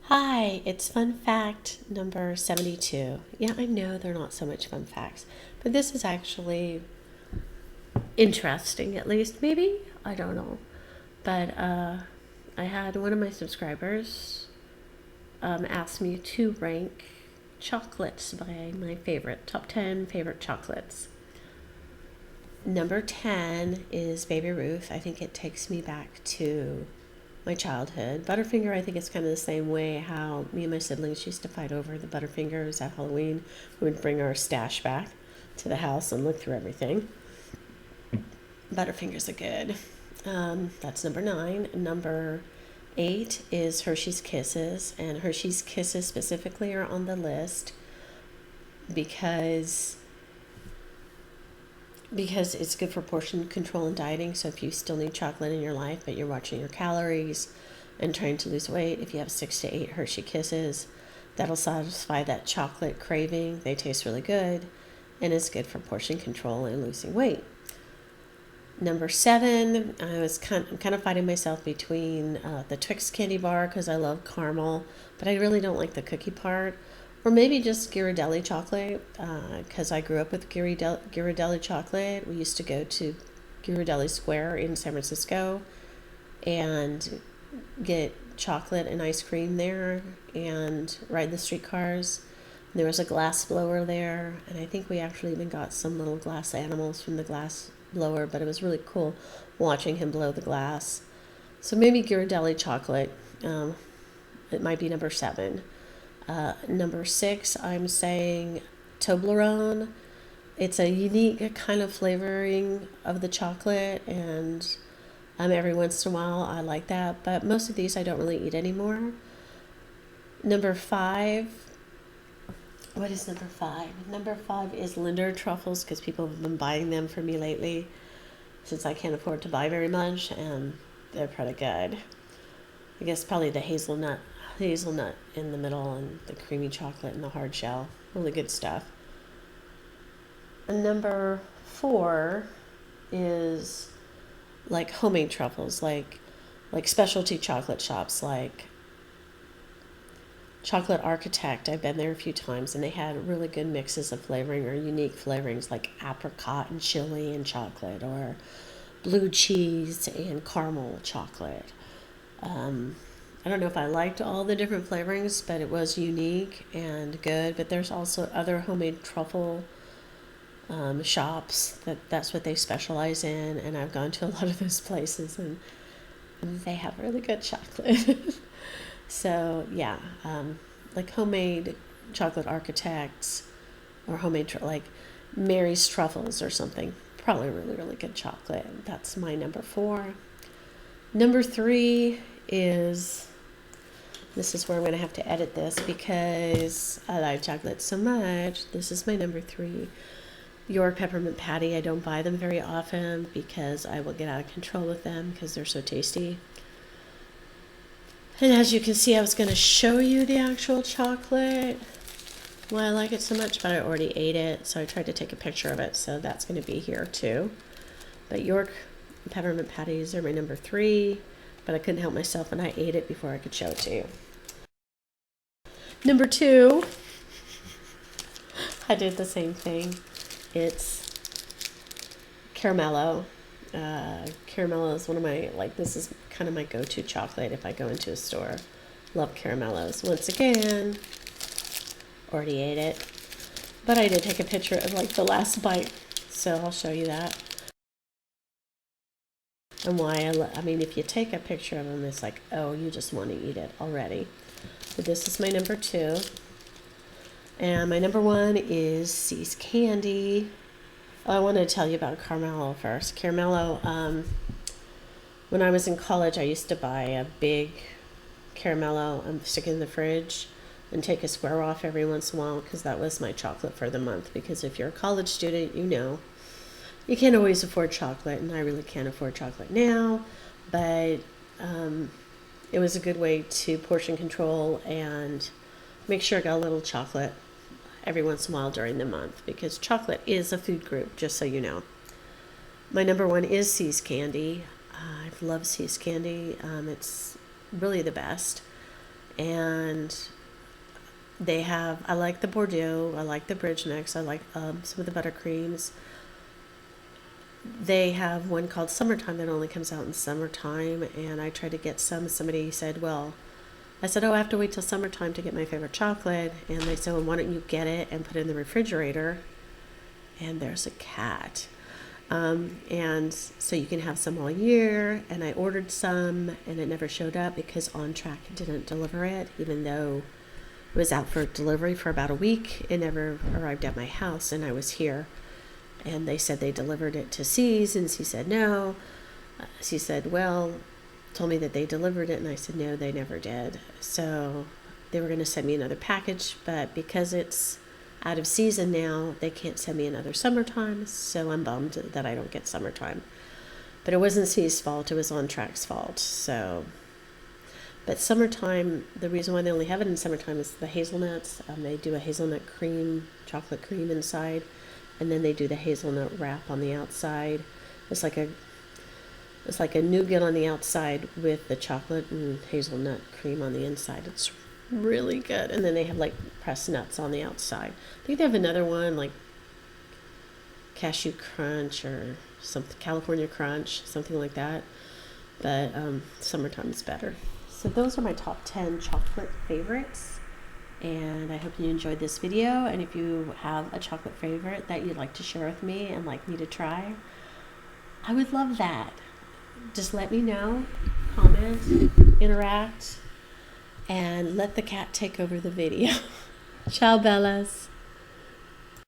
Hi, it's fun fact number 72. Yeah, I know they're not so much fun facts, but this is actually interesting, at least, maybe? I don't know. But I had one of my subscribers ask me to rank chocolates by my top 10 favorite chocolates. Number 10 is Baby Ruth. I think it takes me back to my childhood. Butterfinger, I think it's kind of the same way how me and my siblings used to fight over the Butterfingers at Halloween. We would bring our stash back to the house and look through everything. Butterfingers are good. That's number 9. Number 8 is Hershey's Kisses, and Hershey's Kisses specifically are on the list because it's good for portion control and dieting. So if you still need chocolate in your life, but you're watching your calories and trying to lose weight, if you have 6 to 8 Hershey Kisses, that'll satisfy that chocolate craving. They taste really good, and it's good for portion control and losing weight. Number 7, I was kind of fighting myself between the Twix candy bar because I love caramel, but I really don't like the cookie part. Or maybe just Ghirardelli chocolate, because I grew up with Ghirardelli chocolate. We used to go to Ghirardelli Square in San Francisco and get chocolate and ice cream there and ride the streetcars. And there was a glass blower there, and I think we actually even got some little glass animals from the glass blower, but it was really cool watching him blow the glass. So maybe Ghirardelli chocolate. It might be number 7. Number 6, I'm saying Toblerone. It's a unique kind of flavoring of the chocolate, and every once in a while I like that, but most of these I don't really eat anymore. Number 5, what is number 5? Number 5 is Linder truffles because people have been buying them for me lately since I can't afford to buy very much, and they're pretty good. I guess probably the hazelnut in the middle and the creamy chocolate and the hard shell. Really good stuff. And number 4 is like homemade truffles, like specialty chocolate shops, like Chocolate Architect. I've been there a few times, and they had really good mixes of flavoring or unique flavorings like apricot and chili and chocolate, or blue cheese and caramel chocolate. I don't know if I liked all the different flavorings, but it was unique and good. But there's also other homemade truffle shops that's what they specialize in, and I've gone to a lot of those places, and they have really good chocolate. So yeah, like homemade Chocolate Architects or homemade like Mary's Truffles or something. Probably really good chocolate. That's my number 4. Number 3 is, this is where I'm going to have to edit this because I like chocolate so much. This is my number 3. York Peppermint Patty. I don't buy them very often because I will get out of control with them because they're so tasty. And as you can see, I was going to show you the actual chocolate, why I like it so much, but I already ate it, so I tried to take a picture of it, so that's going to be here too. But York Peppermint Patties are my number 3, but I couldn't help myself and I ate it before I could show it to you. Number 2, I did the same thing. It's Caramello. Caramello is one of my, this is kind of my go-to chocolate if I go into a store. Love Caramellos. Once again, already ate it, but I did take a picture of the last bite, so I'll show you that. And why I mean, if you take a picture of them, it's like, oh, you just want to eat it already. But this is my number 2. And my number 1 is See's Candy. I want to tell you about Caramello first. Caramello, when I was in college, I used to buy a big Caramello and stick it in the fridge and take a square off every once in a while because that was my chocolate for the month. Because if you're a college student, you know, you can't always afford chocolate, and I really can't afford chocolate now, but it was a good way to portion control and make sure I got a little chocolate every once in a while during the month, because chocolate is a food group, just so you know. My number 1 is See's Candy. I love See's Candy. It's really the best. And they have, I like the Bordeaux, I like the Bridge Mix, I like some of the buttercreams. They have one called Summertime that only comes out in summertime, and I tried to get some. Somebody said, well, I said, oh, I have to wait till summertime to get my favorite chocolate. And they said, well, why don't you get it and put it in the refrigerator? And there's a cat. And so you can have some all year. And I ordered some, and it never showed up because On Track didn't deliver it, even though it was out for delivery for about a week. It never arrived at my house, and I was here. And they said they delivered it to C's, and she said no. She said, well, told me that they delivered it, and I said no, they never did. So they were going to send me another package, but because it's out of season now, they can't send me another Summertime, so I'm bummed that I don't get Summertime. But it wasn't C's fault, it was On Track's fault. So, but Summertime, the reason why they only have it in Summertime is the hazelnuts. They do a hazelnut cream, chocolate cream inside, and then they do the hazelnut wrap on the outside. It's like a nougat on the outside with the chocolate and hazelnut cream on the inside. It's really good. And then they have like pressed nuts on the outside. I think they have another one like Cashew Crunch or something, California Crunch, something like that. But Summertime is better. So those are my top 10 chocolate favorites. And I hope you enjoyed this video. And if you have a chocolate favorite that you'd like to share with me and like me to try, I would love that. Just let me know, comment, interact, and let the cat take over the video. Ciao, Bellas.